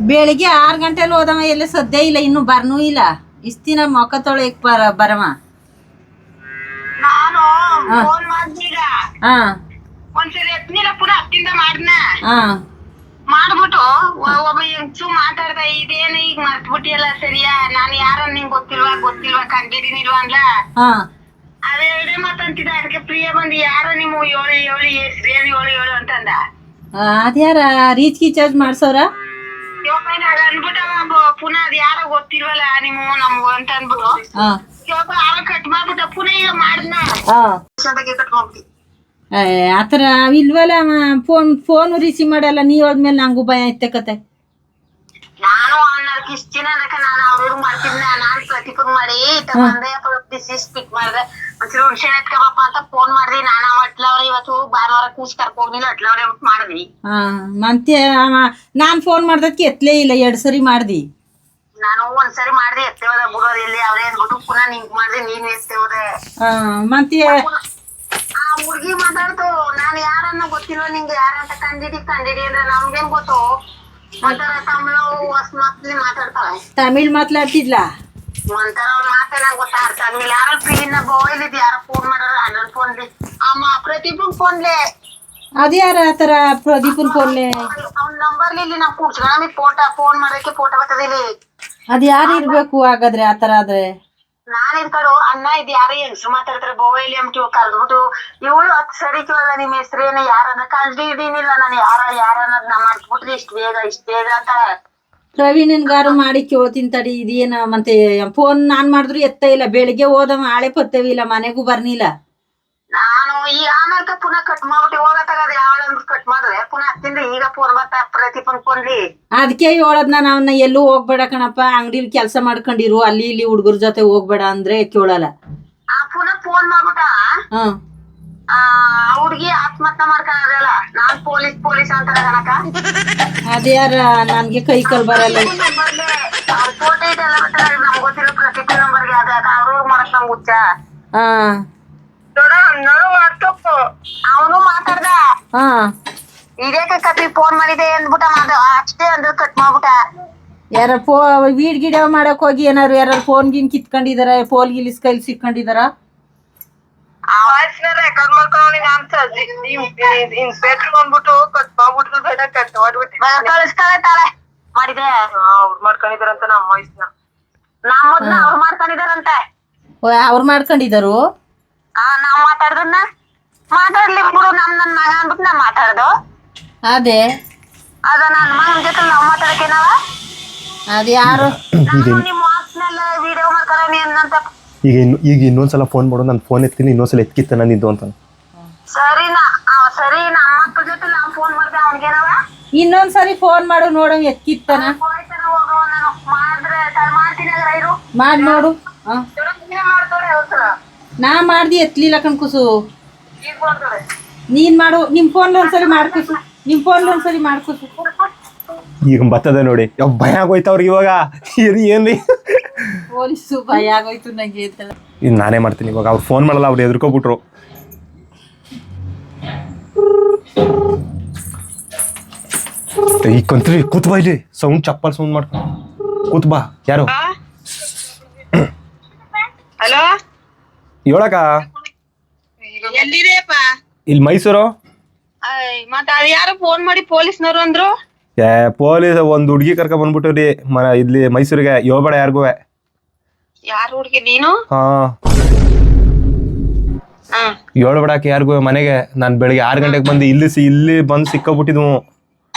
ಬೆಳಿಗ್ಗೆ 6 ಗಂಟೆಲಿ ಹೋದವ. ಎಲ್ಲ ಸದ್ಯ ಇಲ್ಲ, ಇನ್ನು ಬರ್ನೂ ಇಲ್ಲ. ಇಷ್ಟ ದಿನ ಮೊಕ್ಕ ತೊಳೆಯಕ್ ಬರವ. ನಾನು ಫೋನ್ ಮಾಡ್ದೀಗ ಹಾ ಒಂದ್ಸರಿ ಎತ್ನಿಲ್ಲ, ಪುನಃ ಹತ್ತಿಂದ ಮಾಡ್ನ. ಹಾ ಮಾಡ್ಬಿಟ್ಟು ಒಬ್ಬ ಹೆಂಗ್ಸು ಮಾತಾಡ್ದ. ಇದೇನು ಈಗ ಮರ್ತ್ಬಿಟ್ಟಿಯಲ್ಲ? ಸರಿಯಾ? ನಾನು ಯಾರ ನಿಂಗ್ ಗೊತ್ತಿಲ್ವಾ ಕಂಡಿದೀನಿಲ್ವಾ ಅಂದ್ಲ. ಹಾ ಅದೇ ಎರಡೇ ಮಾತಂತಿದ್ದ. ಅದಕ್ಕೆ ಪ್ರಿಯ ಬಂದು ಯಾರೋ ನಿಮ್ಮ ಏಳು ಹೆಸ್ರೇನು ಏಳು ಅಂತಂದ. ಅದ್ಯಾರ ರೀಚ್ ಚಾರ್ಜ್ ಮಾಡ್ಸವ್ರ? ಅನ್ಬಿಟ್ಟವ ಪುನಃ ಅದ್ ಯಾರೋ ಗೊತ್ತಿಲ್ವಲ್ಲ ನೀವು ನಮ್ಗು ಅಂತ ಅನ್ಬಿಟ್ಟು ಯಾರೋ ಕಟ್ ಮಾಡ್ಬಿಟ್ಟ. ಪುನಃ ಈಗ ಮಾಡ್ನ ಕಟ್ ಮಾಡ್ಬಿಟ್ಟು. ಆತರ ಇಲ್ವಲ್ಲ. ಫೋನ್ ರಿಸೀವ್ ಮಾಡಲ್ಲ. ನೀವ್ ಹೋದ್ಮೇಲೆ ನಂಗೂ ಭಯ ಐತೆ. ನಾನು ಅನ್ನೋದಕ್ಕೆ ಇಷ್ಟ ದಿನ ನಾನು ಅವ್ರಿಗೆ ಮಾಡ್ತಿದ್ನ. ನಾನ್ ಪ್ರತಿಪಗ್ ಮಾಡಿ ತಗೊಂಡೆ ಸ್ಪಿಕ್ ಮಾಡ್ದೆ. ಒಂದ್ಸರಿ ಹುಣ್ಸೆ ಎತ್ಕಬಪ್ಪ ಅಂತ ಫೋನ್ ಮಾಡ್ದಿ. ನಾನು ಅಟ್ಲವ್ರ ಇವತ್ತು ಭಾನುವಾರ ಕೂಸ್ ಕರ್ಕೋಗ್ಲಿಲ್ಲ. ಅಟ್ಲವ್ರೆ ಮಾಡ್ದಿ. ಮತ್ತೆ ನಾನ್ ಫೋನ್ ಮಾಡ್ದಕ್ಕೆ ಎತ್ಲೇ ಇಲ್ಲ. 2 ಸರಿ ಮಾಡ್ದಿ. ನಾನು ಒಂದ್ಸರಿ ಮಾಡ್ದೆ ಎತ್ತೆ ಹೋದ ಬಿಡೋದು ಎಲ್ಲಿ ಅವ್ರೇ ಅಂದ್ಬಿಟ್ಟು ಪುನಃ ನಿಂಗ್ ಮಾಡ್ದೆ ನೀನ್ ಎತ್ತೆ ಹೋದೆ. ಮತ್ತೆ ಆ ಹುಡ್ಗಿ ಮಾತಾಡ್ತು ನಾನು ಯಾರನ್ನ ಗೊತ್ತಿಲ್ವ ನಿಂಗೆ ಯಾರಂತ ಕಂಡಿಡಿ ಅಂದ್ರೆ ನಮ್ಗೇನ್ ಗೊತ್ತು ಒಂಥರ ತಮಿಳು ಹೊಸ ಮಕ್ಳಿ ಮಾತಾಡ್ತಾಳೆ. ತಮಿಳ್ ಮಾತಾಡ್ತಿದ್ಲ ಒಂಥರ ಅವ್ರ ಮಾತೇ ನಂಗೆ ಗೊತ್ತಾಗ್ತಾ ಆಗ್ಲಿಲ್ಲ. ಯಾರೋ ಫ್ರೀನ ಮೊಬೈಲ್ ಇದ್ ಯಾರೋ ಫೋನ್ ಮಾಡೋರು ಅಣ್ಣನ್ ಫೋನ್ಲಿ ಅಮ್ಮ ಪ್ರದೀಪನ್ ಫೋನ್ಲಿ ಅದ್ಯಾರ ಆತರ ಪ್ರದೀಪನ್ ಫೋನ್ಲೆ ಅವ್ನ ನಂಬರ್ಲಿ ಇಲ್ಲಿ ನಾವು ಕೂಡ್ಸ್ಕೊಂಡ್ ನಮಗೆ ಫೋನ್ ಮಾಡೋಕೆ ಫೋಟೋ ಬರ್ತದೆ ಇಲ್ಲಿ. ಅದ್ ಯಾರು ಇರ್ಬೇಕು ಹಾಗಾದ್ರೆ ಆತರ ಆದ್ರೆ? ನಾನ್ ಇದ್ಕಡು ಅಣ್ಣ ಇದ್ ಯಾರೋ ಹೆಂಗ್ಸ್ರು ಮಾತಾಡ್ತಾರೆ ಮೊಬೈಲ್ ಎಂಟಿ ಕರ್ದ್ಬಿಟ್ಟು ಇವಳು ಹತ್ ಸರಿ ಕೇಳಲ್ಲ ನಿಮ್ ಹೆಸ್ರೇನ ಯಾರನ್ನ ಕಂಡಿದೀನಿಲ್ಲ ನಾನು ಯಾರ ಅನ್ನೋದ್ ನಾ ಮಾಡ್ಬಿಟ್ರಿ ಇಷ್ಟ ಬೇಗ ಅಂತ. ಪ್ರವೀಣನ್ಗಾರು ಮಾಡಿ ಕೇಳ್ತೀನಿ ತಡಿ. ಇದೇನ ಮತ್ತೆ ಫೋನ್ ನಾನ್ ಮಾಡಿದ್ರು ಎತ್ತ ಇಲ್ಲ. ಬೆಳಿಗ್ಗೆ ಹೋದವ ಆಳೆ ಪತ್ತೇವಿ ಇಲ್ಲ, ಮನೆಗೂ ಬರ್ನಿಲ್ಲ. ನಾನು ಈ ಆಮೇಲೆ ಪುನಃ ಕಟ್ ಮಾಡ್ಬಿಟ್ಟು ಹೋಗತ್ತಾಗ ಯಾವಳ ಕಟ್ ಮಾಡಿದ್ರೆ ಪುನಃ ಹತ್ತಿಂದ ಈಗ ಫೋನ್ ಬರ್ತಾ ಪ್ರತಿಫೋನ್ ಫೋನ್ಲಿ. ಅದಕ್ಕೆ ಹೇಳದ್ ನಾನು ಅವನ್ನ ಎಲ್ಲೂ ಹೋಗ್ಬೇಡ ಕಣಪ್ಪ, ಅಂಗಡಿಲಿ ಕೆಲಸ ಮಾಡ್ಕೊಂಡಿರು, ಅಲ್ಲಿ ಇಲ್ಲಿ ಹುಡುಗರ ಜೊತೆ ಹೋಗ್ಬೇಡ ಅಂದ್ರೆ ಕೇಳಲ್ಲ. ಪುನಃ ಫೋನ್ ಮಾಡ್ಬಿಟ್ಟ ಹುಡ್ಗಿ ಆತ್ಮಹತ್ಯೆ ಮಾಡ್ಕೊಂಡಲ್ಲ. ನಾನ್ ಪೊಲೀಸ್ ಅಂತಾರ ಕಣಕ. ಅದ್ಯಾರ ನನ್ಗೆ ಕೈ ಕಾಲ್ ಬರಲ್ಲ. ಫೋಟೋ ಇದೆಲ್ಲ ನಮ್ಗೆ ಗೊತ್ತಿಲ್ಲ ಪ್ರತಿಫೋನ್ ನಂಬರ್ಗೆ ಅದ ಅವ್ರು ಮಾಡಕ್ ನಮ್ಗೆ ಹುಚ್ಚ. ಅವನು ಮಾತಾಡ್ದ ಇದೇ ಕಪಿ ಫೋನ್ ಮಾಡಿದೆ ಅಂದ್ಬಿಟ್ಟ ಅಷ್ಟೇ ಅಂದ್ರೆ ಕಟ್ ಮಾಡ್ಬಿಟ್ಟ. ಯಾರ ವೀಡ್ ಗಿಡ ಮಾಡಕ್ ಹೋಗಿ ಏನಾರು ಯಾರು ಫೋನ್ ಗಿನ್ ಕಿತ್ಕೊಂಡಿದಾರ, ಫೋನ್ ಗಿಲಿಸ್ ಕೈಲಿ ಸಿಕ್ಕೊಂಡಿದಾರ? ರೆಕಾರ್ಡ್ ಮಾಡ್ಕೊಂಡು ಇನ್ಸ್ಪೆಕ್ಟರ್ ಬಂದ್ಬಿಟ್ಟು ಕಟ್ ಮಾಡ್ಬಿಟ್ಟು ಕಳಿಸ್ತಾಳೆ ತಾಳೆ ಮಾಡಿದೆ. ಅವ್ರು ಮಾಡ್ಕೊಂಡಿದಾರಂತ ನಮ್ಮ ವಯಸ್ಸನ್ನ ನಮ್ಮದ್ನ ಅವ್ರು ಮಾಡ್ಕೊಂಡಿದಾರಂತೆ. ಅವ್ರು ಮಾಡ್ಕೊಂಡಿದಾರು. ನಾವ್ ಮಾತಾಡ್ದನ್ನ ಮಾತಾಡ್ಲಿ ಬಿಡು. ನನ್ ಮಗ ಅಂದ್ಬಿಟ್ಟು ನಾವ್ ಮಾತಾಡ್ದು. ಅದೇ ಅದ ನನ್ ಮಗನ ಜೊತೆ ನಾವ್ ಮಾತಾಡಕೇನವ. ಅದ್ ಯಾರು ನಿಮ್ ವಾಟ್ಸ್ನೆಲ್ಲ ವಿಡಿಯೋ ಮಾಡ್ತಾರ ನೀನಂತ. ಈಗ ಇನ್ನೊಂದ್ಸಲ ಫೋನ್ ಮಾಡು, ನಾನು ಫೋನ್ ಎತ್ತೀನಿ, ಇನ್ನೊಂದ್ಸಲ ಎತ್ಕಿತ್ತ ನಿಂದು ಅಂತ. ಸರಿ ನಮ್ಮ ಮಕ್ಕಳ ಜೊತೆ ನಾವ್ ಫೋನ್ ಮಾಡ್ದೆ ಅವ್ನಿಗೇನವ. ಇನ್ನೊಂದ್ಸರಿ ಫೋನ್ ಮಾಡು ನೋಡು ಎತ್ಕಿತ್ತಾನ. ಹೋಗವ ನಾನು ಮಾಡಿದ್ರೆ ಮಾಡ್ತೀನಿ ಇರು ಮಾಡ್ ನೋಡು. ಮಾಡ್ತಾರೆ ಅವಸರ ನಾ ಮಾಡ್ದಿ ಎತ್ಲಿಲ್ಲ ಕಣ್ಕುಸು. ಈಗ ಮಾಡ್ತಾರೆ. ನೀನ್ ಮಾಡು, ನಿಮ್ ಫೋನ್ ಒಂದ್ಸರಿ ಮಾಡ್ಕುಸು, ನಿಮ್ ಫೋನ್ ಒಂದ್ಸರಿ ಮಾಡ್ಕುಸು. ಈಗ ಬರ್ತದೆ ನೋಡಿ. ಭಯ ಆಗೋಯ್ತು ಅವ್ರಿಗೆ ಇವಾಗ. ಏನ್ರಿ ಪೊಲೀಸು ಭಯ ಆಗೋಯ್ತು ನಂಗೆ ಅಂತ. ಇದು ನಾನೇ ಮಾಡ್ತೀನಿ ಇವಾಗ. ಅವ್ರು ಫೋನ್ ಮಾಡಲ್ಲ, ಅವ್ರು ಎದ್ರುಕೋಬಿಟ್ರು. ಈ ಕಂತ್ರಿ ಕೂತ್ ಬಾ, ಇಲ್ಲಿ ಸೌಂಡ್ ಚಪ್ಪಲ್ ಸೌಂಡ್ ಮಾಡ್ಕೊ ಕೂತ್ ಬಾ. ಯಾರು ಹಲೋ ಹೇಳಕ? ಎಲ್ಲಿದೆಯಪ್ಪ? ಇಲ್ಲಿ ಮೈಸೂರು. ಮತ್ತ ಅದ್ ಯಾರು ಫೋನ್ ಮಾಡಿ ಪೊಲೀಸ್ನವ್ರು ಅಂದ್ರು? ಪೊಲೀಸ್ ಒಂದ್ ಹುಡ್ಗಿ ಕರ್ಕ ಬಂದ್ಬಿಟ್ಟು ಇಲ್ಲಿ ಮೈಸೂರಿಗೆ. ಹೇಳ್ಬೇಡ ಯಾರಿಗೂ. ಯಾರು ಹುಡ್ಗಿ ನೀನು? ಹಾ ಹೇಳ್ಬೇಡಾಕೆ ಯಾರಿಗೂ ಮನೆಗೆ. ನಾನ್ ಬೆಳಿಗ್ಗೆ 6 ಗಂಟೆಗೆ ಬಂದು ಇಲ್ಲಿ ಬಂದು ಸಿಕ್ಕಾಬಿಟ್ಟಿದ್ವು.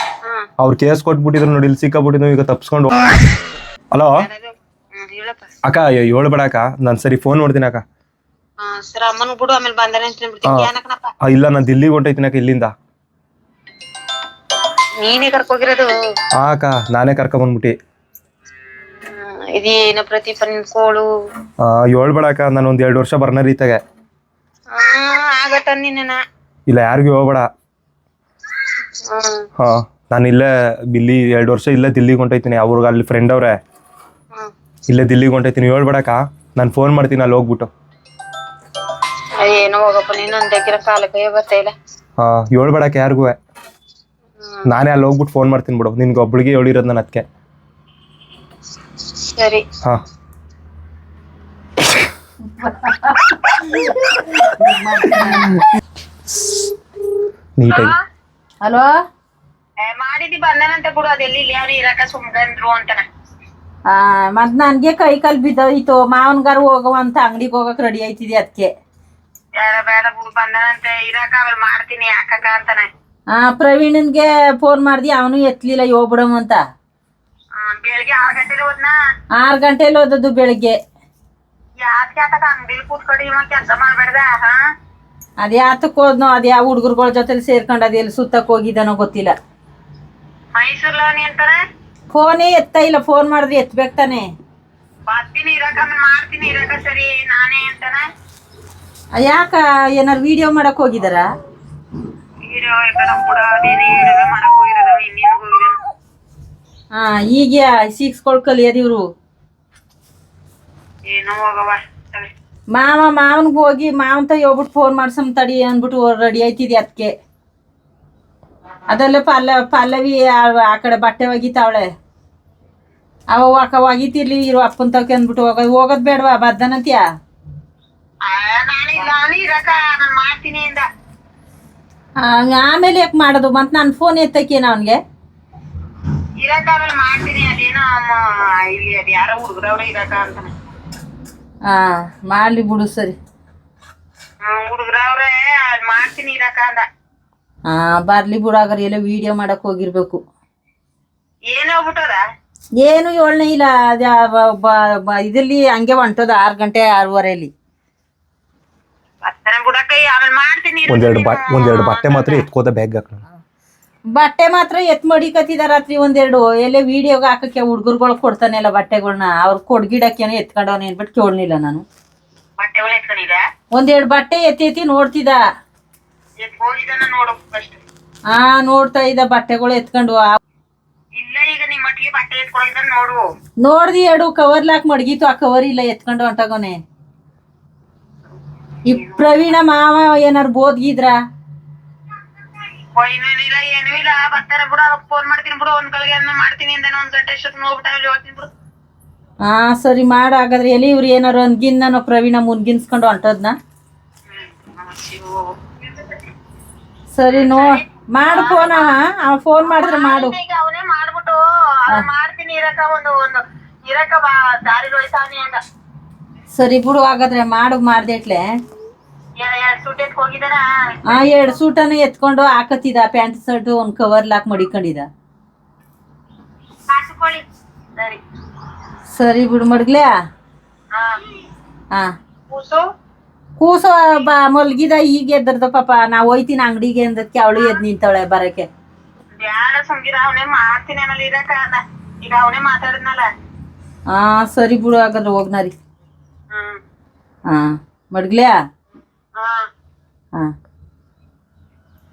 ಅವ್ರು ಕೇಸ್ ಕೊಟ್ಬಿಟ್ಟಿದ್ರು ನೋಡಿ, ಇಲ್ಲಿ ಸಿಕ್ಕಾಬಿಟ್ಟಿದ್ವು. ಈಗ ತಪ್ಸ್ಕೊಂಡು. ಹಲೋ ಅಕ್ಕ, ಹೇಳ್ಬೇಡ ಅಕ್ಕ. ನಾನ್ ಸರಿ ಫೋನ್ ಮಾಡ್ತೀನಿ ಅಕ್ಕ. ಸರ್ ಅಮ್ಮನ್ ಬಿಡು, ಆಮೇಲೆ ಬಂದರೆ ಇಲ್ಲ, ನಾನ್ ದಿಲ್ಲಿಗೆ ಹೊಂಟೈತೀನಿ ಅಕ್ಕ ಇಲ್ಲಿಂದ. ನೀನೇ ಕರ್ಕೋಗಿರೋದು? ಹಾ ಅಕ್ಕ, ನಾನೇ ಕರ್ಕ ಬಂದ್ಬಿಟ್ಟಿ. ಇದೇನ ಪ್ರತಿಫಲ ಕೋಳು? ಹೇಳ್ಬೇಡ ಅಕ್ಕ, ನಾನು ಒಂದ್ 2 ವರ್ಷ ಬರ್ನ ರೀತಾಗೆ. ಆಗತ್ತ ನಿನ್ನ. ಇಲ್ಲ ಯಾರಿಗೂ ಹೇಳ್ಬೇಡ. ಹಾ, ನಾನು ಇಲ್ಲೇ ಇಲ್ಲಿ 2 ವರ್ಷ ಇಲ್ಲೇ ದಿಲ್ಲಿಗೆ ಹೊಂಟೈತೀನಿ. ಅವ್ರಿಗೆ ಅಲ್ಲಿ ಫ್ರೆಂಡ್ ಅವ್ರೆ, ಇಲ್ಲೇ ದಿಲ್ಲಿಗೆ ಹೊಂಟೈತೀನಿ. ಹೇಳ್ಬೇಡಕ್ಕ, ನಾನು ಫೋನ್ ಮಾಡ್ತೀನಿ ಅಲ್ಲಿ ಹೋಗ್ಬಿಟ್ಟು. ಏನೋ ಹೋಗಪ್ಪ, ನೀನು ಒಂದಕ್ಕಿರೋ ಕಾಲಕ್ಕೆ ಬರ್ತಾ ಇಲ್ಲ. ಹಾ, ಹೇಳ್ಬೇಡಕ್ಕೆ ಯಾರಿಗೂ. ನಾನೇ ಅಲ್ಲಿ ಹೋಗ್ಬಿಟ್ಟು ಫೋನ್ ಮಾಡ್ತೀನಿ ಬಿಡು. ನಿನ್ಗೆ ಒಬ್ಳಿಗೆ ಹೇಳಿರೋದು ನಾನು ಅದಕ್ಕೆ. ಸರಿ. ಹಾ ನೀಟಾಗಿ. ಹಲೋ, ಮಾಡಿದಿ ಬಂದನಂತೆ ಬಿಡು. ಅದೆಲ್ಲಿ ಇಲ್ಲಿ ಅವ್ರು ಇರಕ ಸುಮ್ಗಂದ್ರು ಅಂತಾನ. ಮತ್ ನನ್ಗೆ ಕೈ ಕಾಲ್ ಬಿದ್ದೋಯ್ತು. ಮಾವನ್ಗಾರು ಹೋಗವಂತ ಅಂಗಡಿಗೆ ಹೋಗಕ್ ರೆಡಿ ಆಯ್ತಿದೆ ಅದಕ್ಕೆ. ಬೇಡ ಬಿಡು, ಬಂದನಂತೆ ಇರಕ ಆಮೇಲೆ ಮಾಡ್ತೀನಿ ಯಾಕಕ್ಕ ಅಂತಾನೆ. ಪ್ರವೀಣನ್ಗೆ ಫೋನ್ ಮಾಡ್ದಿ, ಅವನು ಎತ್ಲಿಲ್ಲ. ಹೋಗ್ಬಿಡಮ್ ಅಂತ. ಬೆಳಿಗ್ಗೆ 6 ಗಂಟೆಲಿ ಹೋದ್ನ. 6 ಗಂಟೆಲಿ ಹೋದದ್ದು ಬೆಳಿಗ್ಗೆ. ಯಾಕೆ ಆತಕ ಅಂಗಡಿಲಿ ಕೂತ್ಕೊಂಡು ಇವಾಗ ಕೆಲಸ ಮಾಡ್ಬೇಡ್ದ? ಅದ್ಯಾತಕ್ ಹೋದ್ನೋ, ಅದ್ಯಾ ಹುಡುಗರುಗಳ ಜೊತೆಲಿ ಸೇರ್ಕೊಂಡು ಅದೆಲ್ಲಿ ಸುತ್ತಕ್ ಹೋಗಿದ್ದಾನೋ ಗೊತ್ತಿಲ್ಲ. ಮೈಸೂರ್ಲವನಿ ಅಂತಾನೆ. ಫೋನೇ ಎತ್ತ ಇಲ್ಲ. ಫೋನ್ ಮಾಡಿದ್ರೆ ಎತ್ಬೇಕು ತಾನೆ. ಬರ್ತೀನಿ ಇರಕ ಆಮೇಲೆ ಮಾಡ್ತೀನಿ ಇರಕ ಸರಿ ನಾನೇ ಅಂತಾನ. ಯಾಕ ಏನಾರು ವಿಡಿಯೋ ಮಾಡಕ್ ಹೋಗಿದಾರ? ವಿಡಿಯೋ ಮಾಡಕ್ ಹೋಗಿರೋದು ಇನ್ನೇನು ಹೋಗಿರೋದು. ಹಾ ಈಗ ಸಿಕ್ಸ್ಕೊಳ್ ಕಲಿಯೋದು ಇವ್ರು. ಏನೋ ಹೋಗವ ಸರಿ. ಮಾವನ್ಗೆ ಹೋಗಿ ಮಾವನ್ ತ ಹೋಗ್ಬಿಟ್ಟು ಫೋನ್ ಮಾಡ್ಸಮ್ ತಡಿ ಅಂದ್ಬಿಟ್ಟು ರೆಡಿ ಆಯ್ತಿದ್ದೆ ಅದಕ್ಕೆ. ಅದೆಲ್ಲ ಪಲ್ಲವಿ ಆ ಕಡೆ ಬಟ್ಟೆ ಒಗಿತಾವಳೆ. ಅವ ಒಗಿತಿರ್ಲಿ ಇರು ಅಪ್ಪನ್ ತಕ ಅಂದ್ಬಿಟ್ಟು ಹೋಗೋದ್ ಬೇಡವಾ ಬದ್ದನಂತ್ಯ. ನಾನು ಇರಕ ನಾನು ಮಾಡ್ತೀನಿ ಅಂದ. ಆಮೇಲೆ ಯಾಕೆ ಮಾಡೋದು ಮತ್ ನಾನು ಫೋನ್ ಎತ್ತಕೇನ ಅವನ್ಗೆ. ಇರಕ ಆಮೇಲೆ ಮಾಡ್ತೀನಿ ಅದೇನೋ ಇಲ್ಲಿ ಅದ್ ಯಾರೋ ಹುಡುಗರವ್ರೆ ಇರಕ ಅಂತಾನೆ. ಮಾಡ್ಲಿ ಬಿಡು ಸರಿ. ಹುಡುಗರವ್ರೆ ಮಾಡ್ತೀನಿ ಇರಕ ಅಂದ. ಬರ್ಲಿ ಬಿಡಾಗರ ಎಲ್ಲ ವಿಡಿಯೋ ಮಾಡಕ್ ಹೋಗಿರ್ಬೇಕು. ಏನ್ ಹೋಗ್ಬಿಟ್ಟದ ಏನು ಏಳನೇ ಇಲ್ಲ ಇದಲ್ಲಿ ಹಂಗೆ ಹೊಂಟದ 6 ಗಂಟೆ 6:15. ಬಿಡಕ್ಕ ಆಮೇಲೆ ಮಾಡ್ತೀನಿ. ಒಂದೆರಡು ಬಟ್ಟೆ ಮಾತ್ರ ಎತ್ಕೋದ ಬ್ಯಾಗ್ ಹಾಕೋಣ. ಬಟ್ಟೆ ಮಾತ್ರ ಎತ್ ಮಡಿಕತ್ತಿದ ರಾತ್ರಿ ಒಂದೆರಡು ಎಲ್ಲ ವಿಡಿಯೋಗೆ ಹಾಕಕ್ಕೆ ಹುಡ್ಗರ್ಗಳು ಕೊಡ್ತಾನೆಲ್ಲ ಬಟ್ಟೆಗಳ್ನ ಅವ್ರು ಕೊಡ್ಗಿಡಕ್ಕೇನೋ ಎತ್ಕೊಂಡವನ ಏನ್ಬಿಟ್ಟು ಕೇಳಲಿಲ್ಲ ನಾನು. ಬಟ್ಟೆಗಳು ಎತ್ಕೊಂಡಿದ ಒಂದೆರಡು ಬಟ್ಟೆ ಎತ್ತಿ ನೋಡ್ತಿದ್ದ. ಹೋಗಿದ್ದಾನ ನೋಡು ಫಸ್ಟ್. ನೋಡ್ತಾ ಇದ್ದ ಬಟ್ಟೆಗಳು ಎತ್ಕೊಂಡು. ಇಲ್ಲ ಈಗ ನಿಮ್ಮ ಮಟ್ಟಿಗೆ ಬಟ್ಟೆ ಎತ್ಕೊಂಡಿದ್ದಾನ ನೋಡು. ನೋಡ್ದಿ 2 ಕವರ್ಲಾಕ್ ಮಡಗಿತ್ತು, ಆ ಕವರ್ ಇಲ್ಲ ಎತ್ಕೊಂಡು ಹೊಂಟಾಗೋನೆ. ಈ ಪ್ರವೀಣ ಮಾವ ಏನಾರು ಬೋದ್ಗಿದ್ರ ಏನಿಲ್ಲ ಏನೂ ಇಲ್ಲ ಬರ್ತಾರೆ ಬಿಡು. ಅವಾಗ ಫೋನ್ ಮಾಡ್ತೀನಿ ಬಿಡು. ಒಂದ್ ಗಳಿಗೆ ಮಾಡ್ತೀನಿ ಅಂದೇನೋ 1 ಗಂಟೆ ಅಷ್ಟೊತ್ತು ಹೋಗ್ಬಿಟ್ಟ ಹೋಗ್ತೀನಿ ಬಿಡು. ಸರಿ ಮಾಡ ಹಾಗಾದ್ರೆ. ಎಲ್ಲಿ ಇವ್ರು ಏನಾರು ಅನ್ಗಿನ್ನ ಪ್ರವೀಣ ಮುನ್ಗಿನ್ಸ್ಕೊಂಡು ಹೊಂಟದ್ನ. ಸರಿ ಮಾಡು ಫೋನ್. ಫೋನ್ ಮಾಡಿದ್ರೆ ಮಾಡು. ಈಗ ಅವನೇ ಮಾಡ್ಬಿಟ್ಟು ಮಾಡ್ತೀನಿ ಇರಕ ಒಂದು ಇರಕ ದಾರಿ ಹೋಯ್ತಾವನಿ ಅಂದ. ಸರಿ ಬಿಡು ಹಾಗಾದ್ರೆ ಮಾಡ್ದೇಟ್ಲೆ. 2 ಸೂಟ್ ಎತ್ಕ ಹೋಗಿದಾನ. 2 ಸೂಟನ್ನು ಎತ್ಕೊಂಡು ಹಾಕತ್ತಿದ. ಪ್ಯಾಂಟ್ ಶರ್ಟ್ ಒಂದ್ ಕವರ್ಲಾಕ್ ಮಡಿಕೊಂಡಿದ. ಕಾಸುಕೊಳ್ಳಿ ಸರಿ. ಸರಿ ಬಿಡು ಮಡ್ಗ್ಲ್ಯಾ. ಕೂಸು ಮಲ್ಗಿದ ಈಗ ಎದ್ದರ್ದ ಪಾಪ. ನಾವ್ ಹೋಯ್ತೀನಿ ಅಂಗಡಿಗೆ ಅಂದಕ್ಕೆ ಅವಳು ಎದ್ ನಿಂತವಳೆ ಬರಕ್ಕೆ. ಬ್ಯಾಡ ಸುಮ್ಗಿರ ಅವನೇ ಮಾಡ್ತೀನಿ ಅನ್ನಲ್ಲಿ ಇರಕ ಅಂದ. ಈಗ ಅವನೇ ಮಾತಾಡಿದ್ನಲ್ಲ. ಸರಿ ಬಿಡು ಹಾಗಾದ್ರೆ ಹೋಗ್ನಾರಿ. ಮಡ್ಗ್ಲ್ಯಾ.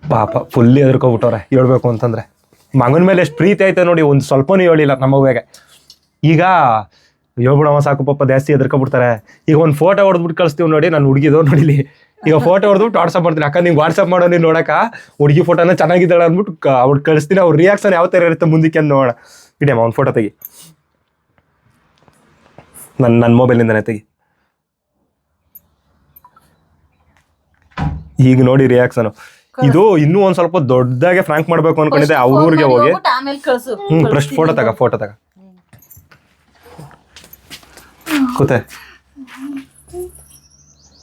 ಪಾಪ ಫುಲ್ಲಿ ಎದ್ರಕೊಬಿಟ್ಟವ್ರೆ ಹೇಳ್ಬೇಕು ಅಂತಂದ್ರೆ. ಮಗನ ಮೇಲೆ ಎಷ್ಟು ಪ್ರೀತಿ ಐತೆ ನೋಡಿ, ಒಂದು ಸ್ವಲ್ಪನೂ ಹೇಳಿಲ್ಲ ನಮ್ಮವ್ವಗೆ. ಈಗ ಹೇಳ್ಬಿಡವ ಸಾಕು ಪಾಪ, ಜಾಸ್ತಿ ಎದ್ರಕೊಬಿಡ್ತಾರೆ. ಈಗ ಒಂದು ಫೋಟೋ ಹೊಡೆದ್ಬಿಟ್ಟು ಕಳಿಸ್ತೀವಿ ನೋಡಿ, ನಾನು ಹುಡುಗಿದು ನೋಡಿಲಿ. ಈಗ ಫೋಟೋ ಹೊಡೆದ್ಬಿಟ್ಟು ವಾಟ್ಸಪ್ ಮಾಡ್ತೀನಿ. ಅಕ್ಕ ನಿಂಗೆ ವಾಟ್ಸಪ್ ಮಾಡೋ ನೀನು ನೋಡಕ್ಕ ಹುಡುಗಿ ಫೋಟೋನ ಚೆನ್ನಾಗಿದ್ದಾಳೆ ಅಂದ್ಬಿಟ್ಟು ಅವ್ರು ಕಳಿಸ್ತೀನಿ. ಅವ್ರ ರಿಯಾಕ್ಷನ್ ಯಾವ ಥರ ಇರುತ್ತೆ ಮುಂದಕ್ಕೆ ಅಂತ ನೋಡೋಣ. ಇಡಮ್ಮ ಒಂದು ಫೋಟೋ ತೆಗಿ, ನನ್ನ ಮೊಬೈಲಿಂದನೇ ತೆಗಿ. ಈಗ ನೋಡಿ ರಿಯಾಕ್ಷನ್. ಇದು ಇನ್ನೂ ಒಂದ್ ಸ್ವಲ್ಪ ದೊಡ್ಡದಾಗೆ ಫ್ರಾಂಕ್ ಮಾಡ್ಬೇಕು ಅನ್ಕೊಂಡಿದ್ದೆ. ಅವ್ರ ಊರಿಗೆ ಹೋಗಿ ಫಸ್ಟ್ ಫೋಟೋ ತಗ ಕೂತೆ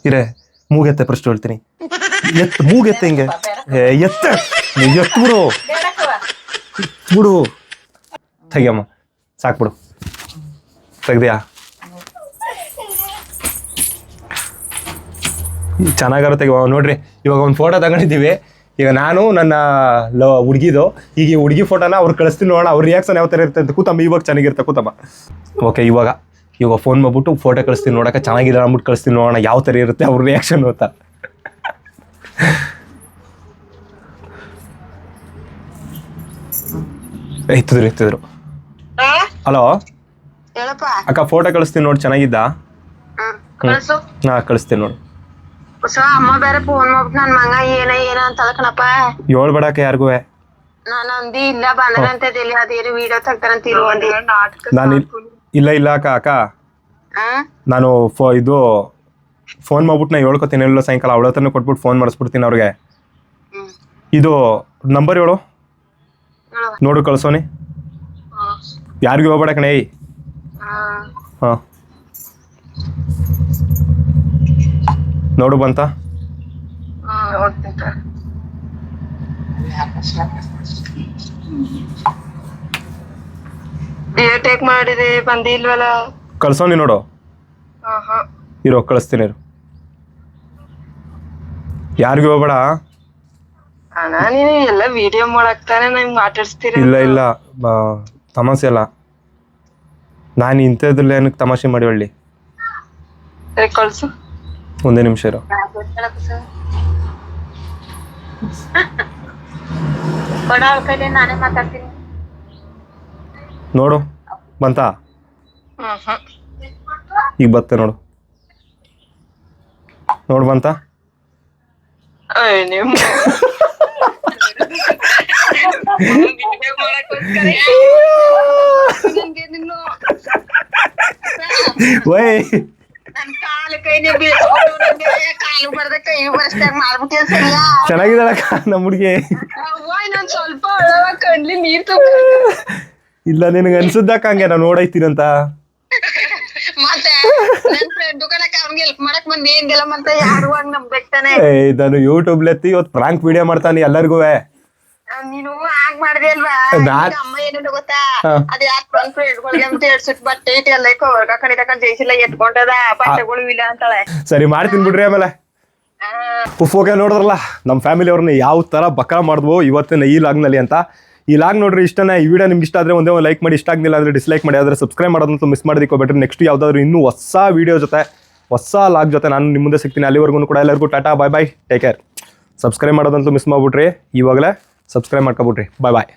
ಇರೇ. ಮೂಗೆತ್ತೆ ಫಸ್ಟ್ ಹೇಳ್ತೀನಿ. ಮೂಗೆತ್ತೆ ಹಿಂಗೆ ಎತ್ತು ಬಿಡು. ತೆಗಿಯಮ್ಮ ಸಾಕ್ಬಿಡು. ತೆಗ್ದಿಯಾ? ಚೆನ್ನಾಗಾರ ತೆಗಿವ ನೋಡ್ರಿ. ಇವಾಗ ಒಂದು ಫೋಟೋ ತಗೊಂಡಿದ್ದೀವಿ. ಈಗ ನಾನು ನನ್ನ ಹುಡುಗಿದು ಈಗ ಈ ಹುಡುಗಿ ಫೋಟೋನ ಅವ್ರು ಕಳಿಸ್ತೀನಿ ನೋಡೋಣ. ಅವ್ರ ರಿಯಾಕ್ಷನ್ ಯಾವ ಥರ ಇರುತ್ತೆ ಅಂತ. ಕೂತಮ್ಮ ಇವಾಗ ಚೆನ್ನಾಗಿರುತ್ತೆ ಕೂತಮ್ಮ. ಓಕೆ ಇವಾಗ ಫೋನ್ ಮಾಡ್ಬಿಟ್ಟು ಫೋಟೋ ಕಳಿಸ್ತೀನಿ ನೋಡೋಕೆ. ಚೆನ್ನಾಗಿದೆ ಅಂದ್ಬಿಟ್ಟು ಕಳಿಸ್ತೀನಿ ನೋಡೋಣ ಯಾವ ಥರ ಇರುತ್ತೆ ಅವ್ರ ರಿಯಾಕ್ಷನ್ ಅಂತ. ಎತ್ತಿದ್ರು. ಹಲೋ ಅಕ್ಕ, ಫೋಟೋ ಕಳಿಸ್ತೀನಿ ನೋಡಿ, ಚೆನ್ನಾಗಿದ್ದ? ಕಳಿಸ್ತೀನಿ ನೋಡು. ಅಮ್ಮ ಬೇರೆ ಫೋನ್ ಮಾಡ್ಬಿಟ್ಟು ನನ್ ಮಗ ಏನ ಅಂತ ಕಣಪ್ಪ. ಹೇಳ್ಬೇಡಕ್ಕ ಯಾರಿಗೂ. ನಾನು ಅಂದಿ ಇಲ್ಲ ಬಂದ್ರಂತ ಅದೇನು ವಿಡಿಯೋ ತೆಗ್ತಾರಂತ ಇರುವಂದಿ. ನಾನು ಇಲ್ಲ ಅಕ್ಕ ನಾನು ಇದು ಫೋನ್ ಮಾಡ್ಬಿಟ್ಟು ನಾ ಹೇಳ್ಕೊತೀನಿ. ಎಲ್ಲ ಸಾಯಂಕಾಲ ಅವಳ ಹತ್ರನೇ ಕೊಟ್ಬಿಟ್ಟು ಫೋನ್ ಮಾಡಿಸ್ಬಿಡ್ತೀನಿ ಅವ್ರಿಗೆ. ಇದು ನಂಬರ್ ಹೇಳು ನೋಡು, ಕಳ್ಸೋನಿ. ಯಾರಿಗೂ ಹೋಗ್ಬೇಡ ಕಣೆ. ಹಾಂ ನೋಡು ಬಂತ. ಟೇಕ್ ಮಾಡಿದೆ ಬಂದಿಲ್ವಲ್ಲ. ಕಳ್ಸೋನಿ ನೋಡು. ಇರೋ ಕಳಿಸ್ತೀನಿ ಇರು. ಯಾರಿಗೂ ಹೋಗ್ಬೇಡ. ಅಣ್ಣ ನೀನು ಎಲ್ಲ ವಿಡಿಯೋ ಮಾಡಕ್ತಾನೆ ನಂಗೆ ಮಾತಾಡ್ಸ್ತೀರ. ಇಲ್ಲ ತಮಾಷೆ ಅಲ್ಲ. ನಾನು ಇಂಥದ್ರಲ್ಲಿ ಏನಕ್ಕೆ ತಮಾಷೆ ಮಾಡಿ ಒಳ್ಳಿ. ಕಳ್ಸು. ಒಂದೇ ನಿಮಿಷ ಇರೋ. ನಾನೇ ಮಾತಾಡ್ತೀನಿ. ನೋಡು ಬಂತಾ ಈಗ ಬತ್ತೆ ನೋಡು ಬಂತಾ ವೈ ನನ್ ಕಾಲು ಕೈನೇ ಬೀಳ್ಸ್ಬಿಟ್ಟು ನಂಗೆ ಕಾಲು ಬರ್ದೆ ಕೈ ಬರ್ಸ್ದಾಗ ಮಾಡ್ಬಿಟ್ಟೆ ಸರಿಯಾ ಚೆನ್ನಾಗಿದ್ದಾಳಕ್ಕ ನಮ್ಮ ಹುಡುಗಿ. ಇನ್ನೊಂದ್ ಸ್ವಲ್ಪ ಒಳಗ ಕಣ್ಲಿ ನೀರ್ ಇಲ್ಲ ನಿನಗೆ ಅನ್ಸುದ್ದಕ್ಕ ಹಂಗೆ ನಾನು ನೋಡೈತೀನಂತ. ಮತ್ತೆ ನನ್ ಫ್ರೆಂಡ್ ಕಣಕ್ ಅವ್ನಿಗೆ ಹೆಲ್ಪ್ ಮಾಡಕ್ ಬಂದ್ ಏನ್ಗೆಲ್ಲ ಮತ್ತೆ ಯಾರು ಹಂಗ್ ನಂಬೇಕಾನೆ. ನಾನು ಯೂಟ್ಯೂಬ್ ಲೆತ್ತಿ ಇವತ್ತು ಪ್ರಾಂಕ್ ವಿಡಿಯೋ ಮಾಡ್ತಾನೆ ಎಲ್ಲರಿಗೂ. ನೀನು ಹಾಗ್ ಮಾಡ್ದೆ ಅಲ್ವಾ ಅಮ್ಮ ಏನೇನು ಗೊತ್ತಾ ಅದ್ ಯಾಕೆ ನನ್ ಫ್ರೆಂಡ್ಗಳಿಗೆ ಅಂತ ಹೇಳ್ಸುಟ್ ಬಟ್ಟೆ ಇಟ್ಟು ಎಲ್ಲ ಕವರ್ಗ ಕಣಿತಕ್ಕ ಜೈಸಿಲ್ಲ ಎತ್ಕೊಂಡದ ಬಟ್ಟೆಗಳು ಇಲ್ಲ ಅಂತಾಳೆ. ಸರಿ ಮಾಡ್ತೀನಿ ಬಿಡ್ರಿ. ಆಮೇಲೆ ಓಕೆ ನೋಡಿದ್ರಲ್ಲ ನಮ್ಮ ಫ್ಯಾಮಿಲಿ ಅವ್ರನ್ನ ಯಾವ ಥರ ಬಕ್ರಾ ಮಾಡಿದ್ವು ಇವತ್ತಿನ ಈ ಲಾಗ್ನಲ್ಲಿ ಅಂತ. ಈ ಲಾಗ್ ನೋಡ್ರಿ ಇಷ್ಟನೇ. ಈ ವಿಡಿಯೋ ನಿಮ್ಗೆ ಇಷ್ಟ ಆದರೆ ಒಂದೇ ಒಂದು ಲೈಕ್ ಮಾಡಿ, ಇಷ್ಟ ಆಗಲಿಲ್ಲ ಅಂದರೆ ಡಿಸ್ಲೈಕ್ ಮಾಡಿ. ಆದರೆ ಸಬ್ಸ್ಕ್ರೈಬ್ ಮಾಡೋದಂತೂ ಮಿಸ್ ಮಾಡೋದಕ್ಕೋಗ್ಬೇಡ್ರಿ. ನೆಕ್ಸ್ಟ್ ಯಾವುದಾದ್ರು ಇನ್ನೂ ಹೊಸ ವೀಡಿಯೋ ಜೊತೆ ಹೊಸ ಲಾಗ್ ಜೊತೆ ನಾನು ನಿಮ್ಮ ಮುಂದೆ ಸಿಗ್ತೀನಿ. ಅಲ್ಲಿವರೆಗೂ ಕೂಡ ಎಲ್ಲರಿಗೂ tata bye bye, take care. Subscribe ಮಾಡೋದಂತೂ ಮಿಸ್ ಮಾಡ್ಬಿಟ್ರಿ. ಇವಾಗಲೇ ಸಬ್ಸ್ಕ್ರೈಬ್ ಮಾಡ್ಕೊಬಿಟ್ರಿ. ಬಾಯ್ ಬಾಯ್.